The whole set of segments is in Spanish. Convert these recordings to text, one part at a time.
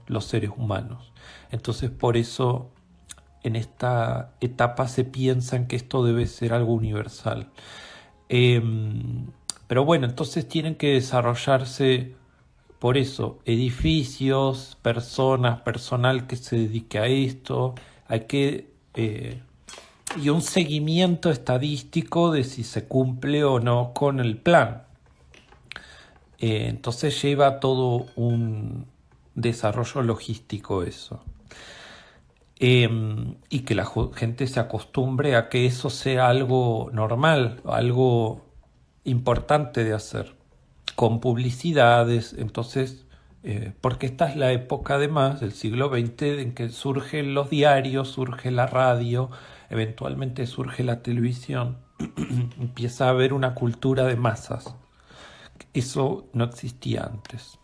los seres humanos. Entonces por eso en esta etapa se piensa que esto debe ser algo universal. Pero bueno, entonces tienen que desarrollarse por eso edificios, personas, personal que se dedique a esto. Hay que y un seguimiento estadístico de si se cumple o no con el plan. Entonces lleva todo un desarrollo logístico eso. Y que la gente se acostumbre a que eso sea algo normal, algo importante de hacer, con publicidades. Entonces, porque esta es la época además del siglo XX en que surgen los diarios, surge la radio, eventualmente surge la televisión, empieza a haber una cultura de masas. Eso no existía antes.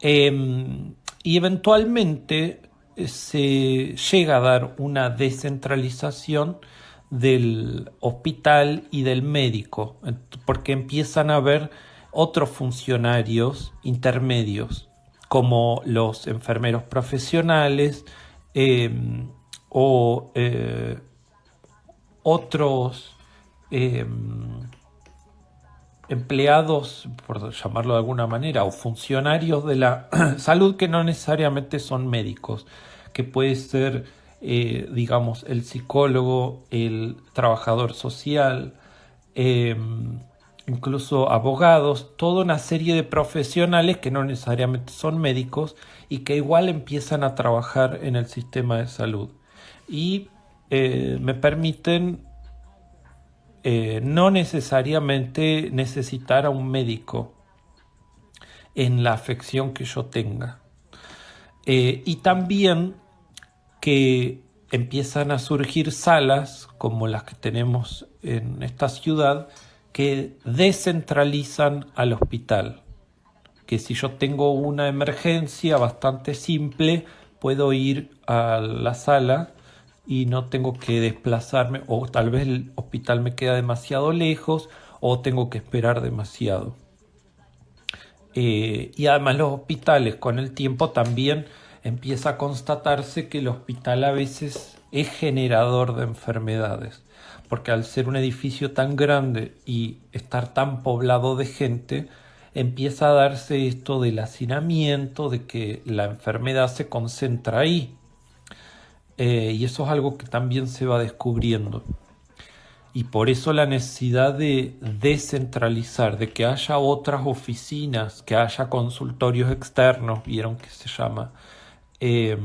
Y eventualmente se llega a dar una descentralización del hospital y del médico, porque empiezan a haber otros funcionarios intermedios, como los enfermeros profesionales o otros empleados, por llamarlo de alguna manera, o funcionarios de la salud que no necesariamente son médicos, que puede ser, digamos, el psicólogo, el trabajador social, eh, incluso abogados, toda una serie de profesionales que no necesariamente son médicos y que igual empiezan a trabajar en el sistema de salud. Y me permiten no necesariamente necesitar a un médico en la afección que yo tenga. Y también que empiezan a surgir salas como las que tenemos en esta ciudad que descentralizan al hospital. Que si yo tengo una emergencia bastante simple, puedo ir a la sala y no tengo que desplazarme, o tal vez el hospital me queda demasiado lejos, o tengo que esperar demasiado. Y además los hospitales con el tiempo también empieza a constatarse que el hospital a veces es generador de enfermedades, porque al ser un edificio tan grande y estar tan poblado de gente, empieza a darse esto del hacinamiento, de que la enfermedad se concentra ahí. Y eso es algo que también se va descubriendo. Y por eso la necesidad de descentralizar, de que haya otras oficinas, que haya consultorios externos, vieron que se llama, eh,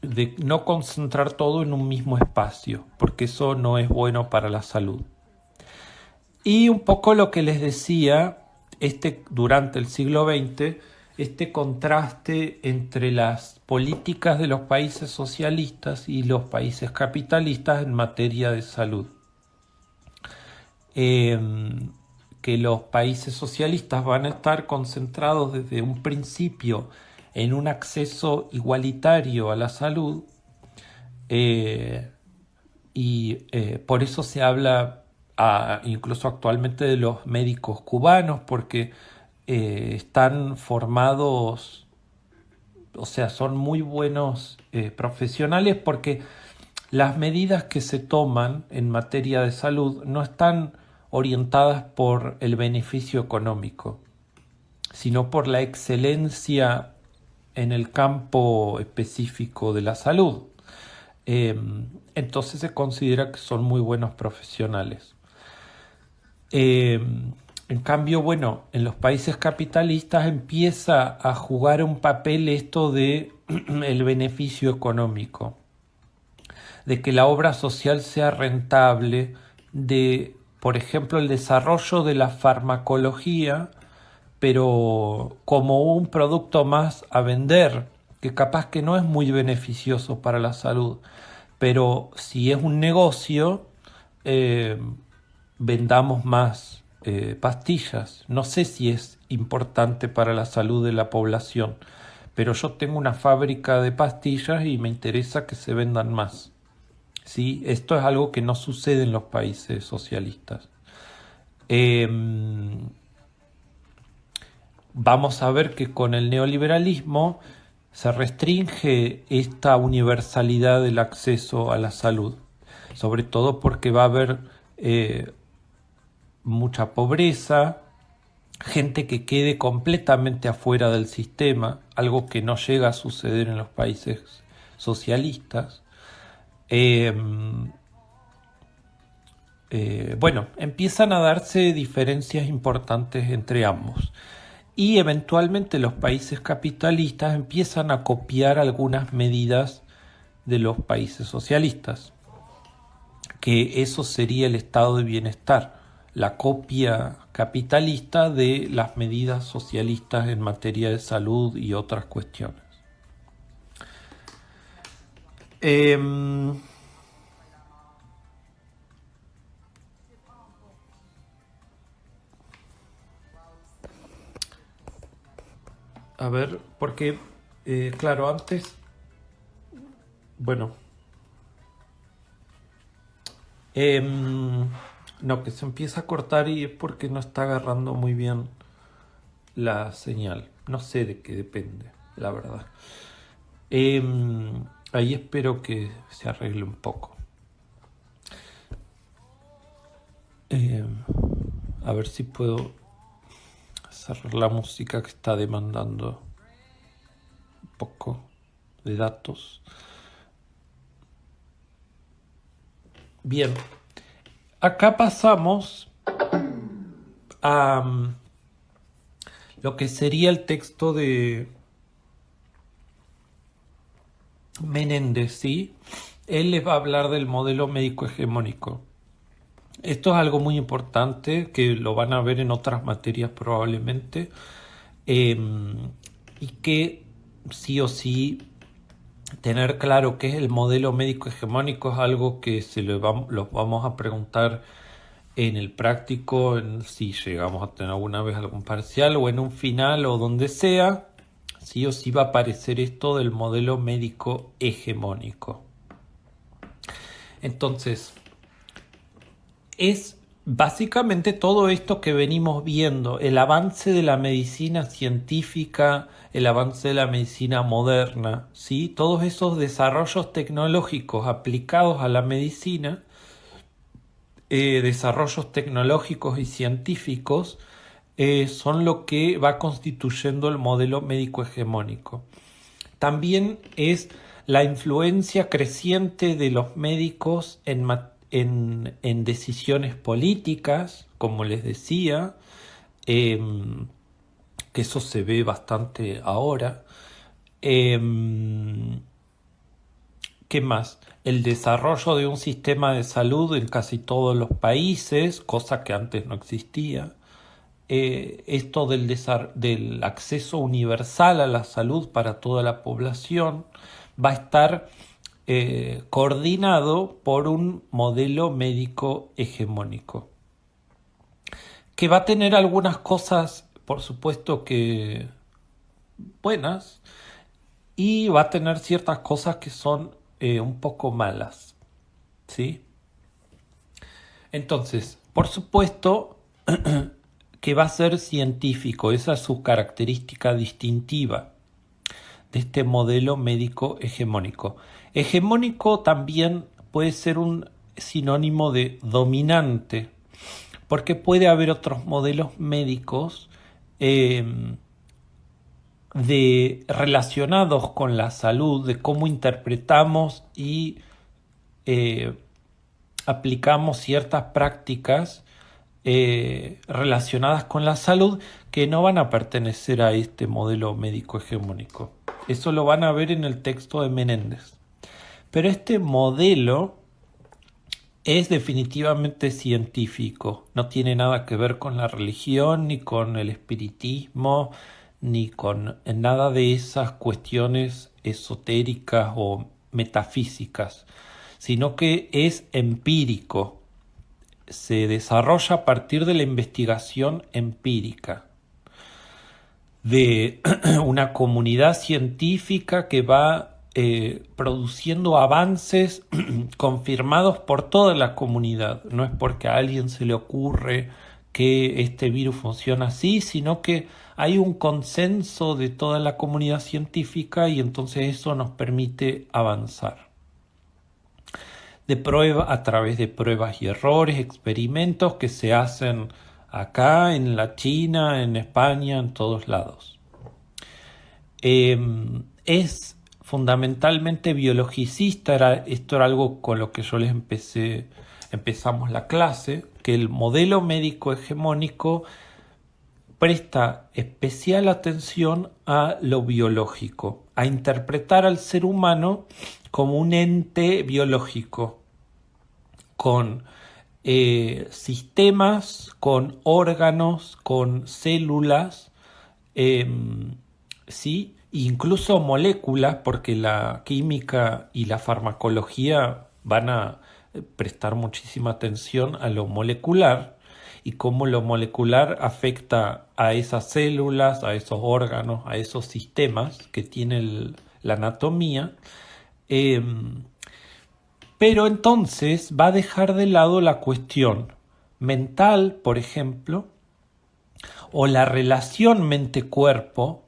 de no concentrar todo en un mismo espacio, porque eso no es bueno para la salud. Y un poco lo que les decía, durante el siglo XX, este contraste entre las políticas de los países socialistas y los países capitalistas en materia de salud. Que los países socialistas van a estar concentrados desde un principio en un acceso igualitario a la salud, por eso se habla incluso actualmente de los médicos cubanos, porque están formados, o sea, son muy buenos profesionales, porque las medidas que se toman en materia de salud no están orientadas por el beneficio económico, sino por la excelencia en el campo específico de la salud. Entonces se considera que son muy buenos profesionales. En cambio, bueno, en los países capitalistas empieza a jugar un papel esto de el beneficio económico, de que la obra social sea rentable, de, por ejemplo, el desarrollo de la farmacología, pero como un producto más a vender, que capaz que no es muy beneficioso para la salud, pero si es un negocio, vendamos más pastillas. No sé si es importante para la salud de la población, pero yo tengo una fábrica de pastillas y me interesa que se vendan más. ¿Sí? Esto es algo que no sucede en los países socialistas. vamos a ver que con el neoliberalismo se restringe esta universalidad del acceso a la salud, sobre todo porque va a haber mucha pobreza, gente que quede completamente afuera del sistema, algo que no llega a suceder en los países socialistas. Bueno, empiezan a darse diferencias importantes entre ambos y eventualmente los países capitalistas empiezan a copiar algunas medidas de los países socialistas, que eso sería el estado de bienestar, la copia capitalista de las medidas socialistas en materia de salud y otras cuestiones. A ver, porque, claro, antes, bueno, no, que se empieza a cortar y es porque no está agarrando muy bien la señal. No sé de qué depende, la verdad. Ahí espero que se arregle un poco. A ver si puedo cerrar la música que está demandando un poco de datos. Bien, acá pasamos a lo que sería el texto de Menéndez, ¿sí? Él les va a hablar del modelo médico hegemónico. Esto es algo muy importante que lo van a ver en otras materias probablemente, y que sí o sí tener claro qué es el modelo médico hegemónico es algo que los vamos a preguntar en el práctico, si llegamos a tener alguna vez algún parcial o en un final o donde sea, sí o sí va a aparecer esto del modelo médico hegemónico. Entonces, es básicamente todo esto que venimos viendo, el avance de la medicina científica, el avance de la medicina moderna, ¿sí? Todos esos desarrollos tecnológicos aplicados a la medicina, desarrollos tecnológicos y científicos, son lo que va constituyendo el modelo médico hegemónico. También es la influencia creciente de los médicos en decisiones políticas, como les decía, que eso se ve bastante ahora. ¿Qué más? El desarrollo de un sistema de salud en casi todos los países, cosa que antes no existía. Esto del acceso universal a la salud para toda la población va a estar coordinado por un modelo médico hegemónico, que va a tener algunas cosas, por supuesto que buenas, y va a tener ciertas cosas que son un poco malas, ¿sí? Entonces, por supuesto que va a ser científico, esa es su característica distintiva de este modelo médico hegemónico. Hegemónico también puede ser un sinónimo de dominante, porque puede haber otros modelos médicos relacionados con la salud, de cómo interpretamos y aplicamos ciertas prácticas relacionadas con la salud que no van a pertenecer a este modelo médico hegemónico. Eso lo van a ver en el texto de Menéndez. Pero este modelo es definitivamente científico, no tiene nada que ver con la religión, ni con el espiritismo, ni con nada de esas cuestiones esotéricas o metafísicas, sino que es empírico. Se desarrolla a partir de la investigación empírica de una comunidad científica que va produciendo avances confirmados por toda la comunidad. No es porque a alguien se le ocurre que este virus funciona así, sino que hay un consenso de toda la comunidad científica y entonces eso nos permite avanzar. A través de pruebas y errores, experimentos que se hacen acá, en la China, en España, en todos lados. Es fundamentalmente biologicista, esto era algo con lo que yo les empezamos la clase, que el modelo médico hegemónico presta especial atención a lo biológico, a interpretar al ser humano como un ente biológico, con sistemas, con órganos, con células, ¿sí? Incluso moléculas, porque la química y la farmacología van a prestar muchísima atención a lo molecular y cómo lo molecular afecta a esas células, a esos órganos, a esos sistemas que tiene la anatomía. Pero entonces va a dejar de lado la cuestión mental, por ejemplo, o la relación mente-cuerpo,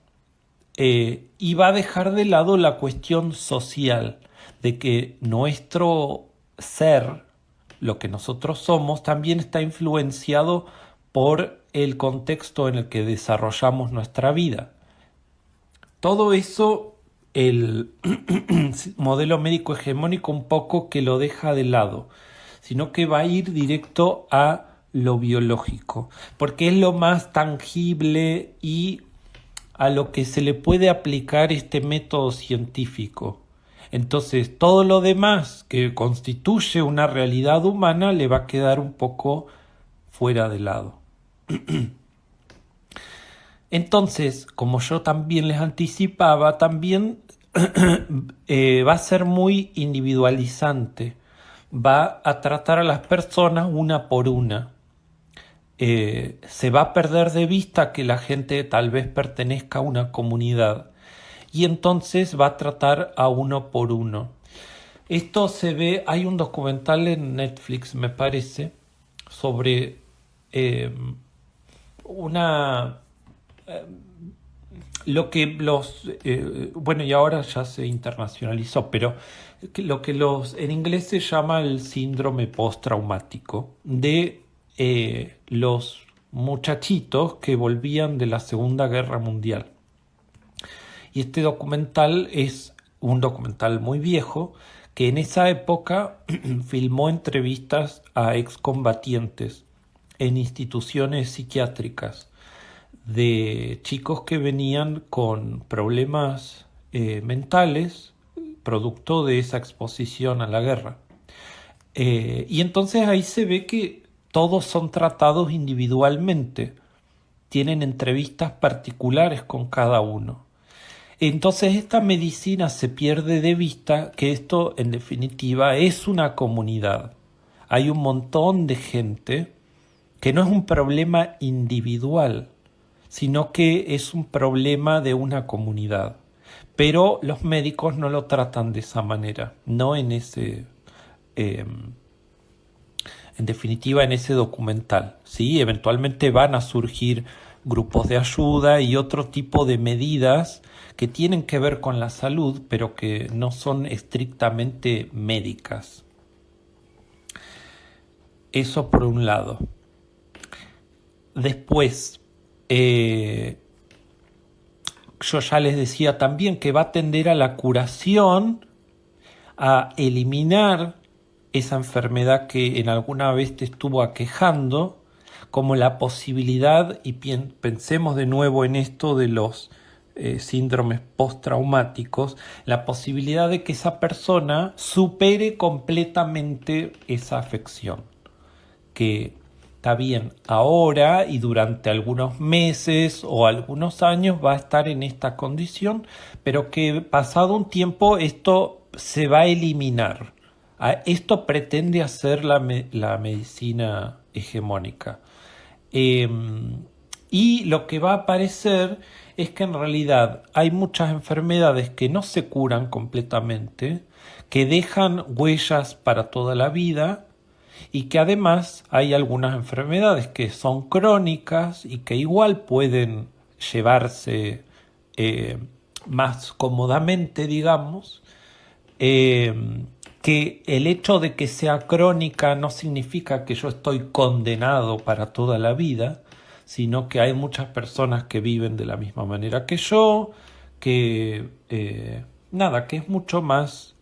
y va a dejar de lado la cuestión social, de que nuestro ser, lo que nosotros somos, también está influenciado por el contexto en el que desarrollamos nuestra vida. Todo eso el modelo médico hegemónico un poco que lo deja de lado, sino que va a ir directo a lo biológico, porque es lo más tangible y a lo que se le puede aplicar este método científico. Entonces, todo lo demás que constituye una realidad humana le va a quedar un poco fuera de lado. Entonces, como yo también les anticipaba, también va a ser muy individualizante. Va a tratar a las personas una por una. Se va a perder de vista que la gente tal vez pertenezca a una comunidad y entonces va a tratar a uno por uno. Esto se ve, hay un documental en Netflix, me parece, sobre lo que bueno, y ahora ya se internacionalizó, pero lo que en inglés se llama el síndrome postraumático de los muchachitos que volvían de la Segunda Guerra Mundial. Y este documental es un documental muy viejo que en esa época filmó entrevistas a excombatientes en instituciones psiquiátricas de chicos que venían con problemas mentales producto de esa exposición a la guerra. Y entonces ahí se ve que todos son tratados individualmente, tienen entrevistas particulares con cada uno. Entonces esta medicina se pierde de vista que esto en definitiva es una comunidad. Hay un montón de gente que no es un problema individual, sino que es un problema de una comunidad. Pero los médicos no lo tratan de esa manera, no en ese, en definitiva en ese documental, ¿sí? Eventualmente van a surgir grupos de ayuda y otro tipo de medidas que tienen que ver con la salud, pero que no son estrictamente médicas. Eso por un lado. Después, yo ya les decía también que va a tender a la curación, a eliminar esa enfermedad que en alguna vez te estuvo aquejando, como la posibilidad, y pensemos de nuevo en esto de los síndromes postraumáticos, la posibilidad de que esa persona supere completamente esa afección, que está bien ahora y durante algunos meses o algunos años va a estar en esta condición, pero que pasado un tiempo esto se va a eliminar. Esto pretende hacer la medicina hegemónica. Y lo que va a aparecer es que en realidad hay muchas enfermedades que no se curan completamente, que dejan huellas para toda la vida y que además hay algunas enfermedades que son crónicas y que igual pueden llevarse más cómodamente, digamos, que el hecho de que sea crónica no significa que yo estoy condenado para toda la vida, sino que hay muchas personas que viven de la misma manera que yo, que que es mucho más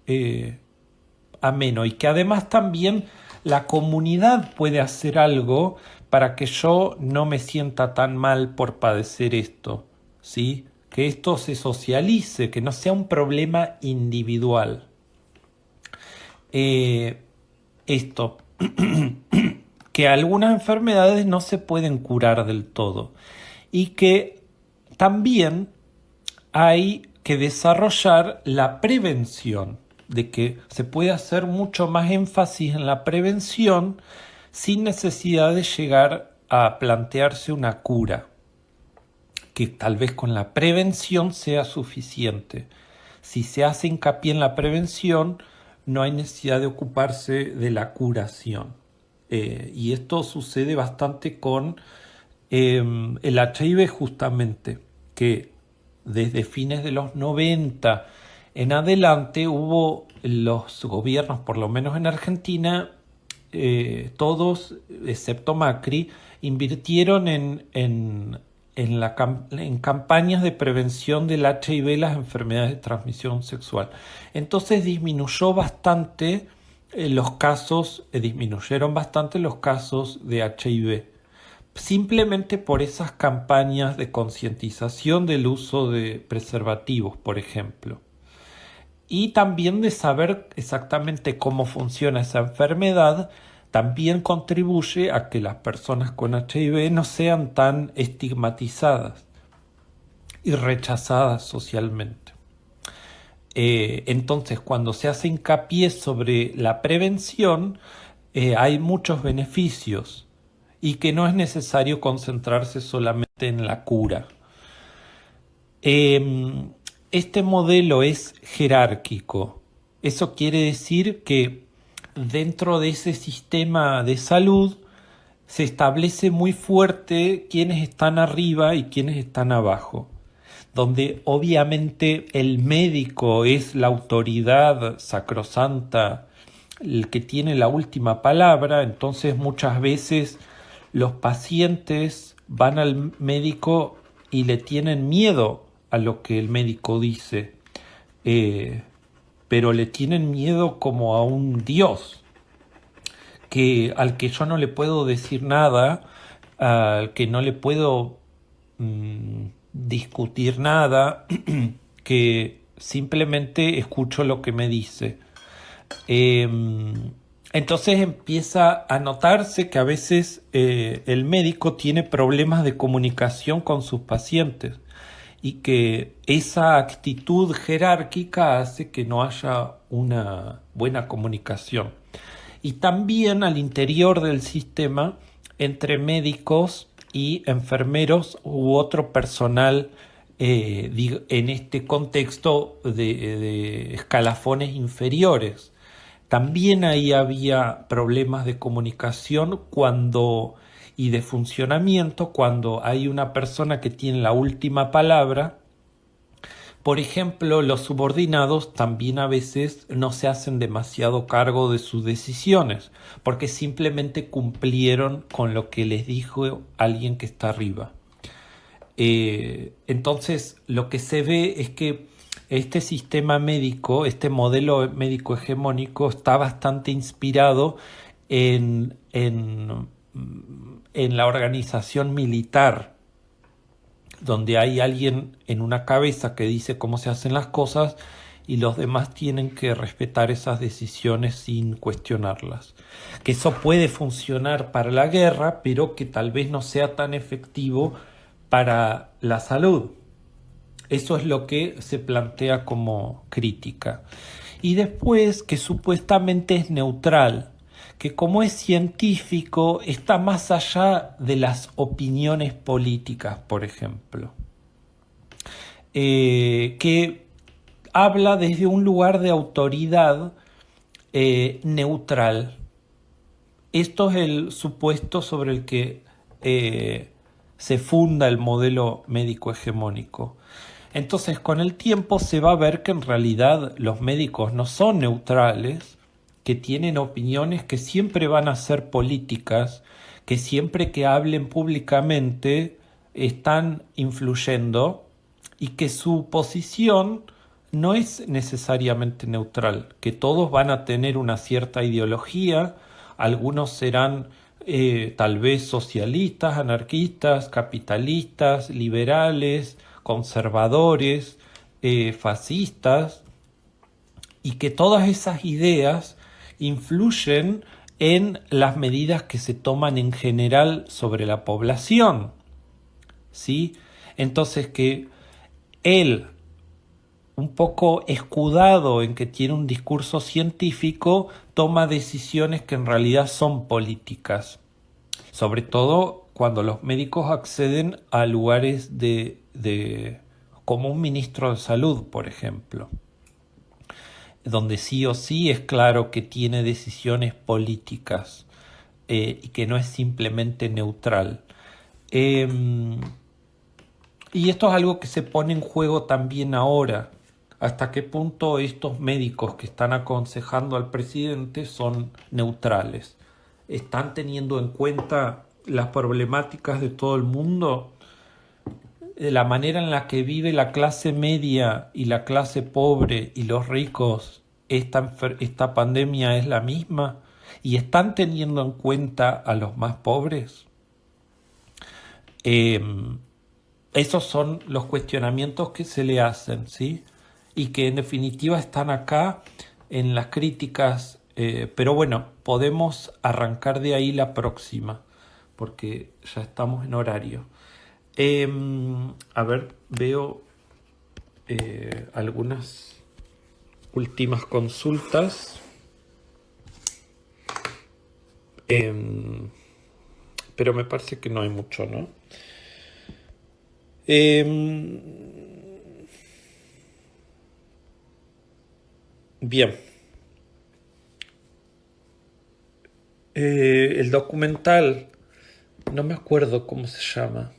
ameno y que además también la comunidad puede hacer algo para que yo no me sienta tan mal por padecer esto, ¿sí? Que esto se socialice, que no sea un problema individual. Esto, que algunas enfermedades no se pueden curar del todo y que también hay que desarrollar la prevención, de que se puede hacer mucho más énfasis en la prevención sin necesidad de llegar a plantearse una cura, que tal vez con la prevención sea suficiente. Si se hace hincapié en la prevención, no hay necesidad de ocuparse de la curación. Y esto sucede bastante con el HIV justamente, que desde fines de los 90 en adelante hubo los gobiernos, por lo menos en Argentina, todos, excepto Macri, invirtieron en campañas de prevención del HIV y las enfermedades de transmisión sexual. Entonces disminuyeron bastante los casos de HIV, simplemente por esas campañas de concientización del uso de preservativos, por ejemplo. Y también de saber exactamente cómo funciona esa enfermedad, también contribuye a que las personas con HIV no sean tan estigmatizadas y rechazadas socialmente. Entonces, cuando se hace hincapié sobre la prevención, hay muchos beneficios y que no es necesario concentrarse solamente en la cura. Este modelo es jerárquico. Eso quiere decir que dentro de ese sistema de salud se establece muy fuerte quiénes están arriba y quiénes están abajo, donde obviamente el médico es la autoridad sacrosanta, el que tiene la última palabra. Entonces muchas veces los pacientes van al médico y le tienen miedo a lo que el médico dice, pero le tienen miedo como a un dios, al que yo no le puedo decir nada, al que no le puedo discutir nada, que simplemente escucho lo que me dice. Entonces empieza a notarse que a veces el médico tiene problemas de comunicación con sus pacientes y que esa actitud jerárquica hace que no haya una buena comunicación. Y también al interior del sistema, entre médicos y enfermeros u otro personal, en este contexto de escalafones inferiores. También ahí había problemas de comunicación y de funcionamiento cuando hay una persona que tiene la última palabra. Por ejemplo, los subordinados también a veces no se hacen demasiado cargo de sus decisiones, porque simplemente cumplieron con lo que les dijo alguien que está arriba. Entonces, lo que se ve es que este sistema médico, este modelo médico hegemónico, está bastante inspirado en la organización militar, donde hay alguien en una cabeza que dice cómo se hacen las cosas y los demás tienen que respetar esas decisiones sin cuestionarlas. Que eso puede funcionar para la guerra, pero que tal vez no sea tan efectivo para la salud. Eso es lo que se plantea como crítica. Y después que supuestamente es neutral, que como es científico está más allá de las opiniones políticas, por ejemplo. Que habla desde un lugar de autoridad neutral. Esto es el supuesto sobre el que se funda el modelo médico hegemónico. Entonces, con el tiempo se va a ver que en realidad los médicos no son neutrales, que tienen opiniones que siempre van a ser políticas, que siempre que hablen públicamente están influyendo y que su posición no es necesariamente neutral, que todos van a tener una cierta ideología, algunos serán tal vez socialistas, anarquistas, capitalistas, liberales, conservadores, fascistas, y que todas esas ideas influyen en las medidas que se toman en general sobre la población, ¿sí? Entonces que él, un poco escudado en que tiene un discurso científico, toma decisiones que en realidad son políticas, sobre todo cuando los médicos acceden a lugares como un ministro de salud, por ejemplo, donde sí o sí es claro que tiene decisiones políticas y que no es simplemente neutral. Eh, y esto es algo que se pone en juego también ahora. ¿Hasta qué punto estos médicos que están aconsejando al presidente son neutrales? ¿Están teniendo en cuenta las problemáticas de todo el mundo? ¿La manera en la que vive la clase media y la clase pobre y los ricos, esta pandemia es la misma? ¿Y están teniendo en cuenta a los más pobres? Eh, Esos son los cuestionamientos que se le hacen, ¿sí? Y que en definitiva están acá en las críticas, pero bueno, podemos arrancar de ahí la próxima, porque ya estamos en horario. Eh, a ver, veo algunas últimas consultas, eh, pero me parece que no hay mucho, ¿no? Bien. El documental, no me acuerdo cómo se llama.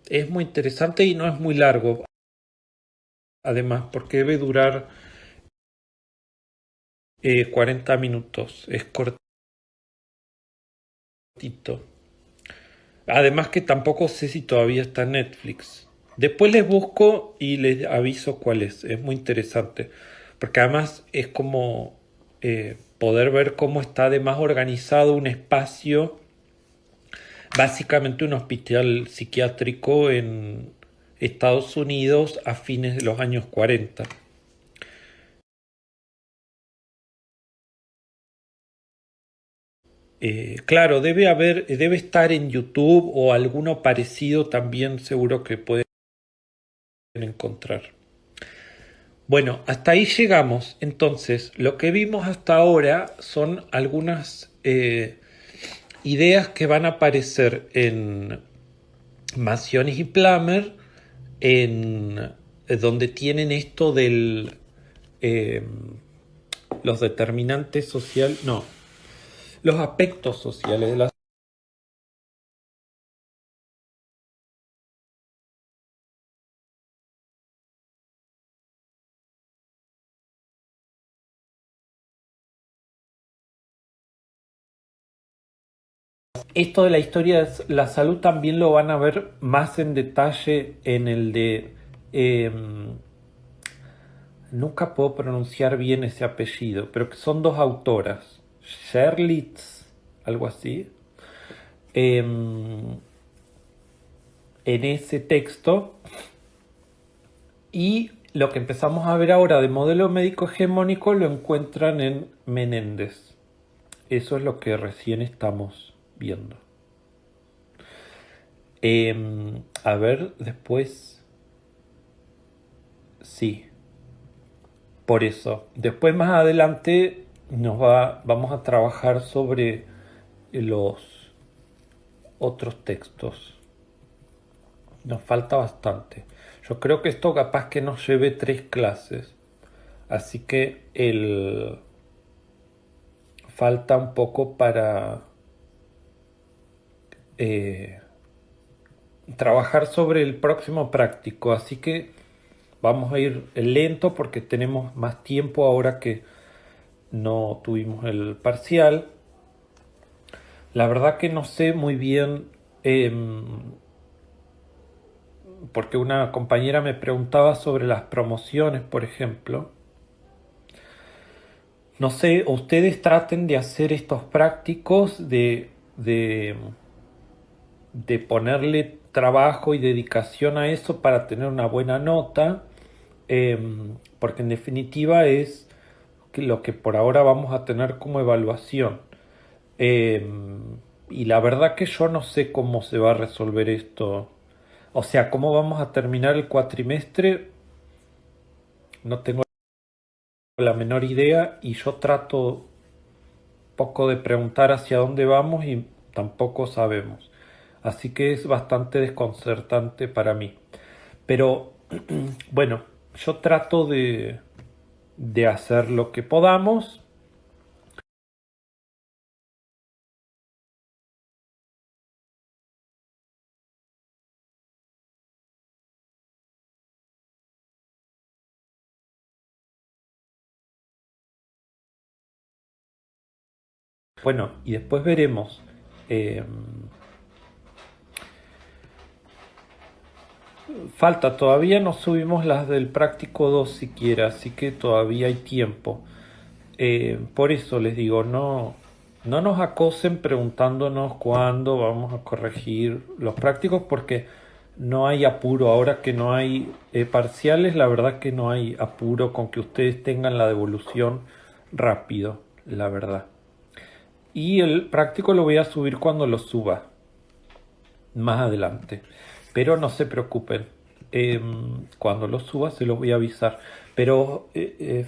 Es muy interesante y no es muy largo, además, porque debe durar 40 minutos. Es cortito. Además que tampoco sé si todavía está en Netflix. Después les busco y les aviso cuál es. Es muy interesante. Porque además es como poder ver cómo está además organizado un espacio, básicamente un hospital psiquiátrico en Estados Unidos a fines de los años 40. Claro, debe estar en YouTube o alguno parecido también seguro que pueden encontrar. Bueno, hasta ahí llegamos. Entonces, lo que vimos hasta ahora son algunas ideas que van a aparecer en Maciones y Plummer, en donde tienen esto del eh, los determinantes sociales, no, los aspectos sociales de la. Esto de la historia de la salud también lo van a ver más en detalle en el de. eh, Nunca puedo pronunciar bien ese apellido, pero que son dos autoras, Sherlitz, algo así, en ese texto. Y lo que empezamos a ver ahora de modelo médico hegemónico lo encuentran en Menéndez. Eso es lo que recién estamos viendo. A ver, después, sí, por eso. Después más adelante vamos a trabajar sobre los otros textos. Nos falta bastante. Yo creo que esto capaz que nos lleve 3 clases. Así que falta un poco para eh, trabajar sobre el próximo práctico, así que vamos a ir lento porque tenemos más tiempo ahora que no tuvimos el parcial. La verdad que no sé muy bien, porque una compañera me preguntaba sobre las promociones, por ejemplo. No sé, ustedes traten de hacer estos prácticos de ponerle trabajo y dedicación a eso para tener una buena nota, porque en definitiva es lo que por ahora vamos a tener como evaluación. Eh, y la verdad que yo no sé cómo se va a resolver esto. O sea, cómo vamos a terminar el cuatrimestre, no tengo la menor idea y yo trato poco de preguntar hacia dónde vamos y tampoco sabemos. Así que es bastante desconcertante para mí. Pero bueno, yo trato de hacer lo que podamos. Bueno, y después veremos. Eh, Falta, todavía no subimos las del práctico 2 siquiera, así que todavía hay tiempo. Por eso les digo, no nos acosen preguntándonos cuándo vamos a corregir los prácticos porque no hay apuro. Ahora que no hay parciales, la verdad que no hay apuro con que ustedes tengan la devolución rápido, la verdad. Y el práctico lo voy a subir cuando lo suba, más adelante. Pero no se preocupen, cuando lo suba se los voy a avisar. Pero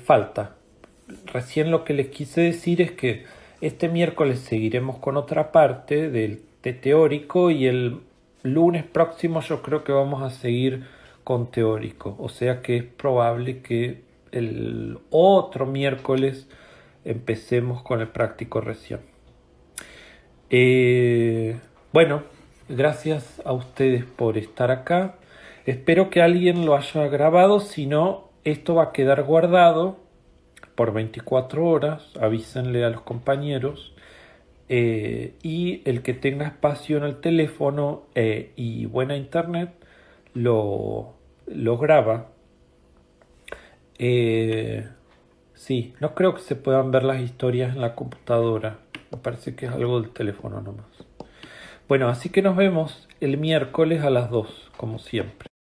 falta. Recién lo que les quise decir es que este miércoles seguiremos con otra parte del teórico y el lunes próximo yo creo que vamos a seguir con teórico. O sea que es probable que el otro miércoles empecemos con el práctico recién. Bueno, gracias a ustedes por estar acá. Espero que alguien lo haya grabado, si no, esto va a quedar guardado por 24 horas, avísenle a los compañeros, y el que tenga espacio en el teléfono y buena internet lo graba. Eh, sí, no creo que se puedan ver las historias en la computadora, me parece que es algo del teléfono nomás. Bueno, así que nos vemos el miércoles a las 2, como siempre.